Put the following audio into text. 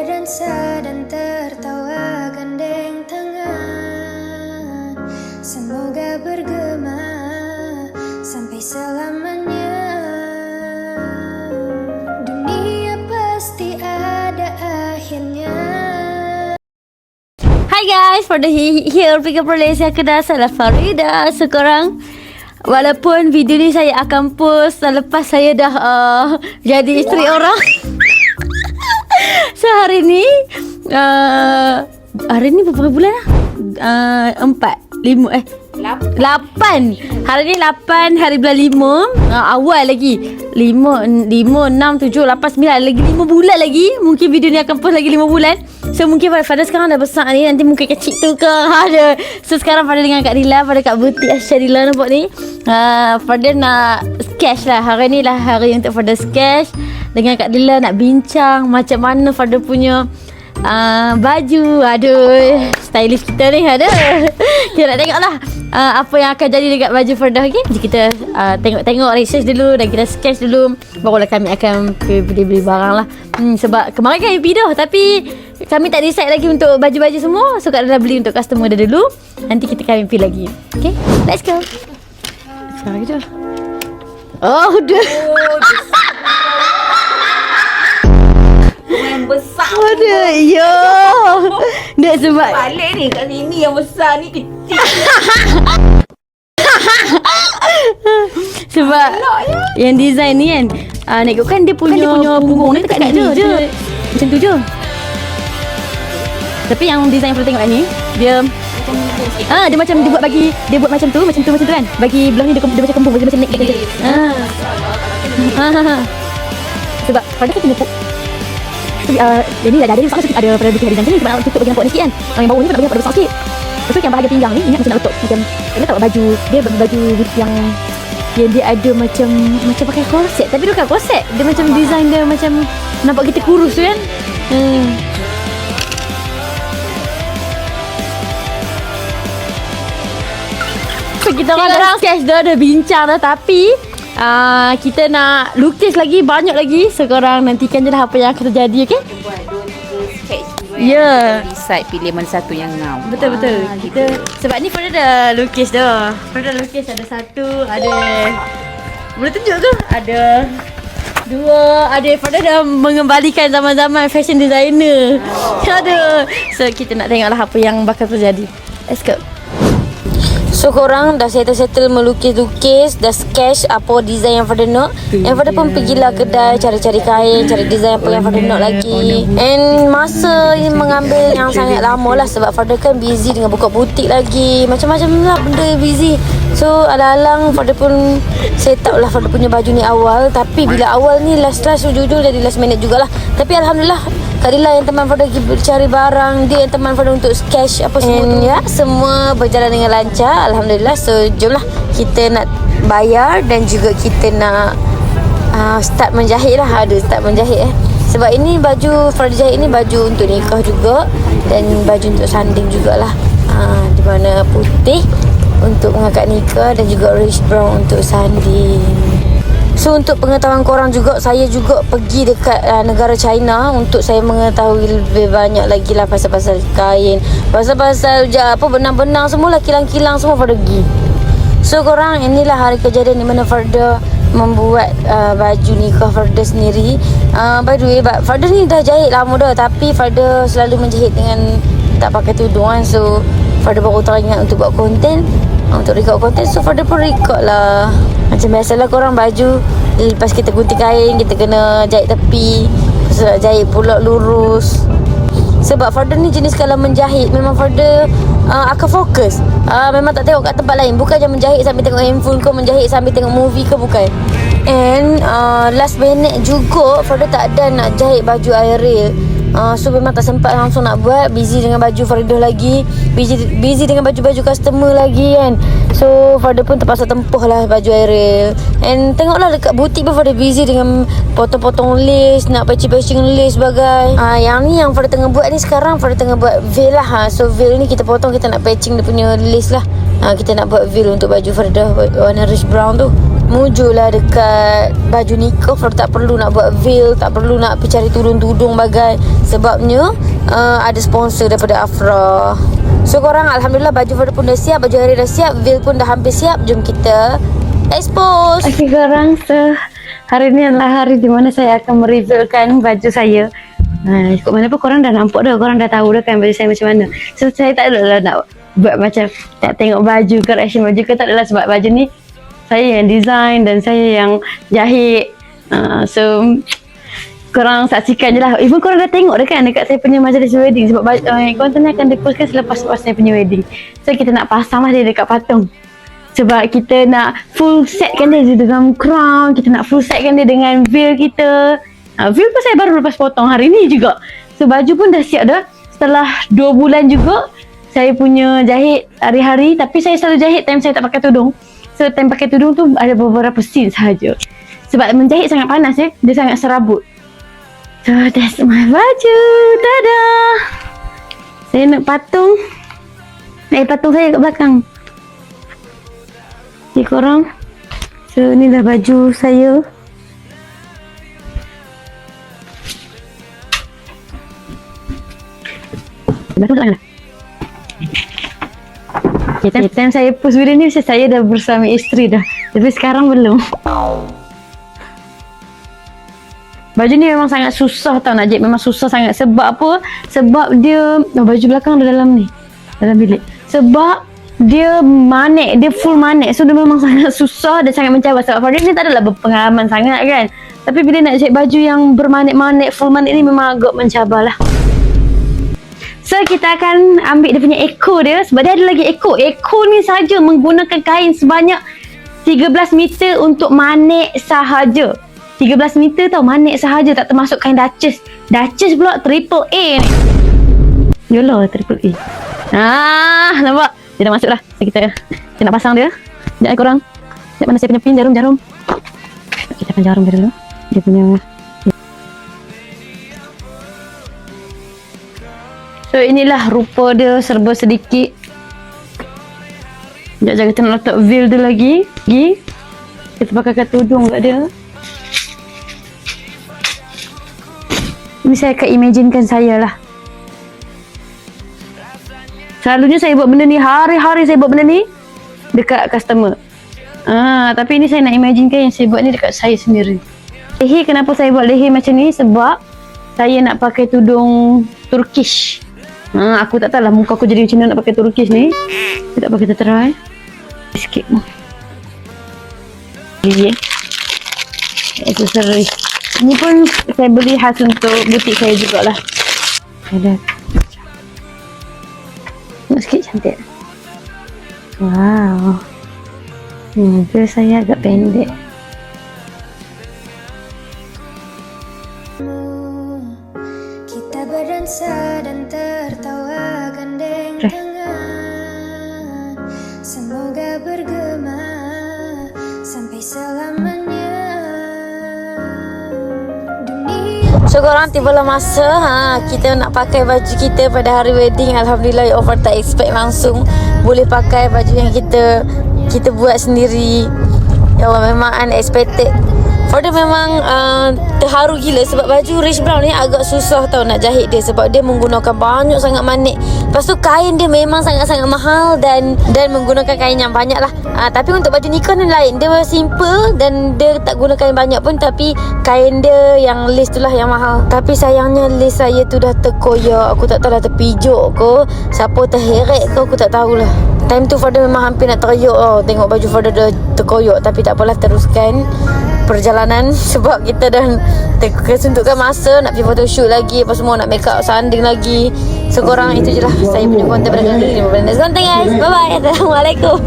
berdansa dan tertawa gandeng tangan. Semoga bergema sampai selamanya. Dunia pasti ada akhirnya. Hai guys, pada here Pika Malaysia Kedah, saya Farida. Sekarang walaupun video ni saya akan post selepas saya dah jadi isteri orang. So hari ni berapa bulan lah? 8 Hari ni 8 hari bulan 5. Awal lagi 5, 6, 7, 8, 9. Lagi 5 bulan lagi. Mungkin video ni akan post lagi 5 bulan. So mungkin Fada sekarang dah besar ni. Nanti mungkin kecil tu ke ada. So sekarang Fada dengan Kak Dila, Fada kat butik Asyadila, nampak ni. Fada nak sketch lah. Hari ni lah hari untuk Fada sketch. Dengan Kak Dila nak bincang macam mana Fada punya baju. Aduh, stylist kita ni ada. Kita nak tengok lah apa yang akan jadi dekat baju Fardah. Okay, jadi kita tengok research dulu dan kita sketch dulu, barulah kami akan beli barang lah. Sebab kemarin kami pergi dah, tapi kami tak decide lagi untuk baju-baju semua. So Kak dah beli untuk customer dah dulu. Nanti kita kami pergi lagi. Okay, let's go. Sekarang kita udah yang besar. Aduh, yo. Dah sebab Balik ni kat sini yang besar ni kecil. sebab yang design ni kan, nak ikutkan dia punya punggung ni dekat ni je. Macam tu je. Tapi yang design yang tengok ni, dia dia macam dia buat macam tu kan. Bagi belah ni dia macam kembung, macam naik gitu. Sebab pada kita punya jadi dah ada besar sikit, ada pada butik design ni sebab nak tutup bahagian pokok ni sikit kan. Yang bawah ni nak bagian pada besar sikit. Lepas tu yang bahagian pinggang ni ingat macam nak tutup. Macam kena tak baju, dia baju yang dia ada macam pakai korset, tapi dia bukan korset. Dia macam design dia macam nampak kita kurus tu kan. So kita orang sketch dah, dah bincang dah, tapi kita nak lukis lagi, banyak lagi. Sekarang nantikan je lah apa yang akan terjadi, okey? Buat 2-3 sketch dulu kan. Ya. Decide pilih mana satu yang ngam. Betul. Kita sebab ni Farida dah lukis dah. Farida dah lukis ada satu, ada boleh tunjuk tu? Ada dua, ada Farida dah mengembalikan zaman-zaman fashion designer. Ada. So kita nak tengoklah apa yang bakal terjadi. Let's go. So korang dah settle melukis-lukis, dah sketch apa design yang Farida nak. Yang Farida pun pergilah kedai cari-cari kain, cari design apa yang Farida nak lagi. And masa ini mengambil yang sangat lama lah sebab Farida kan busy dengan buka butik lagi. Macam-macam lah benda busy. So alang-alang Farida pun set up lah Farida punya baju ni awal. Tapi bila awal ni last jujur jadi last minute jugalah. Tapi Alhamdulillah Kak Dila yang teman Farida pergi cari barang, dia yang teman Farida untuk sketch apa semua tu. Ya, semua berjalan dengan lancar, Alhamdulillah. So jomlah kita nak bayar dan juga kita nak start menjahit lah. Start menjahit sebab ini baju Farida jahit ni baju untuk nikah juga dan baju untuk sanding jugalah. Di mana putih untuk mengakad nikah dan juga rich brown untuk sanding. So untuk pengetahuan korang juga, saya juga pergi dekat negara China untuk saya mengetahui lebih banyak lagi lah pasal-pasal kain, pasal-pasal benang-benang semua lah, kilang-kilang semua Farida pergi. So korang, inilah hari kejadian di mana Farida membuat baju nikah Farida sendiri. By the way, Farida ni dah jahit lama dah, tapi Farida selalu menjahit dengan tak pakai tudung kan. So Farida baru teringat untuk buat konten, untuk record konten. So Farida pun record lah. Macam biasalah korang, baju lepas kita gunting kain, kita kena jahit tepi, lepas nak jahit pula lurus. Sebab Farida ni jenis kalau menjahit memang Farida akan fokus. Memang tak tengok kat tempat lain. Bukan je menjahit sambil tengok handphone ke, menjahit sambil tengok movie ke, bukan. And last minute juga Farida tak ada nak jahit baju aerial. So memang tak sempat langsung nak buat. Busy dengan baju Farida lagi, busy dengan baju-baju customer lagi kan. So Farida pun terpaksa tempuh lah baju aerial. And tengoklah dekat butik pun Farida busy dengan potong-potong lace, nak patching lace sebagai. Yang ni yang Farida tengah buat ni sekarang, Farida tengah buat veil lah. So veil ni kita potong, kita nak patching dia punya lace lah. Kita nak buat veil untuk baju Farida warna rich brown tu. mujulah dekat baju nikah. Fadil tak perlu nak buat veil, tak perlu nak pergi cari tudung-tudung bagai. Sebabnya ada sponsor daripada Afra. So korang, alhamdulillah baju Fadil pun dah siap, baju hari dah siap, veil pun dah hampir siap. Jom kita expose. Okay korang, so hari ni adalah hari di mana saya akan merevealkan baju saya. Ikut mana pun korang dah nampak dah, korang dah tahu dah kan baju saya macam mana. So saya tak adalah nak buat macam tak tengok baju ke, reaction baju ke, tak adalah, sebab baju ni saya yang design dan saya yang jahit. So korang saksikan je lah. Even korang dah tengok dah kan dekat saya punya majlis wedding. Sebab konten ni akan dipostkan selepas saya punya wedding. So kita nak pasang lah dia dekat patung. Sebab kita nak full setkan dia dengan crown, kita nak full setkan dia dengan veil kita. Veil pun saya baru lepas potong hari ni juga. So baju pun dah siap dah. Setelah 2 bulan juga saya punya jahit hari-hari. Tapi saya selalu jahit time saya tak pakai tudung. So time pakai tudung tu ada beberapa scene sahaja. Sebab menjahit sangat panas dia sangat serabut. So that's my baju. Dadah. Saya nak patung. Patung saya kat belakang. Okay korang, so ni dah baju saya. Baju tak lah. Okay, time saya post video ni saya dah bersama isteri dah. Tapi sekarang belum. Baju ni memang sangat susah tau nak jahit. Memang susah sangat. Sebab apa? Sebab dia baju belakang ada dalam ni, dalam bilik. Sebab dia manik, dia full manik. So dia memang sangat susah dan sangat mencabar. Sebab Fadil ni tak adalah berpengalaman sangat kan. Tapi bila nak jahit baju yang bermanik-manik, full manik ni memang agak mencabar lah. So kita akan ambil dia punya ekor dia. Sebab dia ada lagi ekor. Ekor ni saja menggunakan kain sebanyak 13 meter untuk manik sahaja. 13 meter tau, manik sahaja, tak termasuk kain Duchess. Duchess pula triple A ni. Yolah, triple A. Nampak? Dia dah masuk lah. Kita nak pasang dia. Sekejap korang. Sekejap mana saya punya pin, jarum. Kita akan jarum dia dulu. Dia punya. So inilah rupa dia serba sedikit. Sekejap kita nak letak veil dia lagi. Kita pakaikan tudung kat dia. Ini saya akan imaginekan saya lah. Selalunya saya buat benda ni, hari-hari saya buat benda ni dekat customer. Tapi ni saya nak imaginekan yang saya buat ni dekat saya sendiri. Leher, kenapa saya buat leher macam ni? Sebab saya nak pakai tudung Turkish. Aku tak tahu lah muka aku jadi macam mana nak pakai Turkish ni. Kita tak pakai, kita try sikit. Accessory. Ini pun saya beli khas untuk butik saya jugalah. Ada. Tengok sikit, cantik. Wow. Muka saya agak pendek. Kita berdansa dan tertawa gandeng tangan. Semoga bergema sampai selamanya. So korang, tibalah masa kita nak pakai baju kita pada hari wedding. Alhamdulillah, Offer tak expect langsung boleh pakai baju yang kita buat sendiri. Ya Allah, memang unexpected. Fadil memang terharu gila sebab baju Rich Brown ni agak susah tau nak jahit dia. Sebab dia menggunakan banyak sangat manik. Lepas tu kain dia memang sangat-sangat mahal dan menggunakan kain yang banyak lah. Tapi untuk baju nikah ni lain. Dia simple dan dia tak guna kain banyak pun. Tapi kain dia yang lace tu lah yang mahal. Tapi sayangnya lace saya tu dah terkoyak. Aku tak tahu dah terpijuk ke, siapa terheret ke, aku tak tahulah. Time tu Fadil memang hampir nak teriuk tengok baju Fadil dah terkoyak. Tapi tak apalah, teruskan perjalanan sebab kita dah kesuntukkan masa nak pergi photoshoot lagi, apa semua, nak make up, sanding lagi. So korang, itu je lah saya punya konten pada kali ini. Next konten guys, bye bye. Assalamualaikum.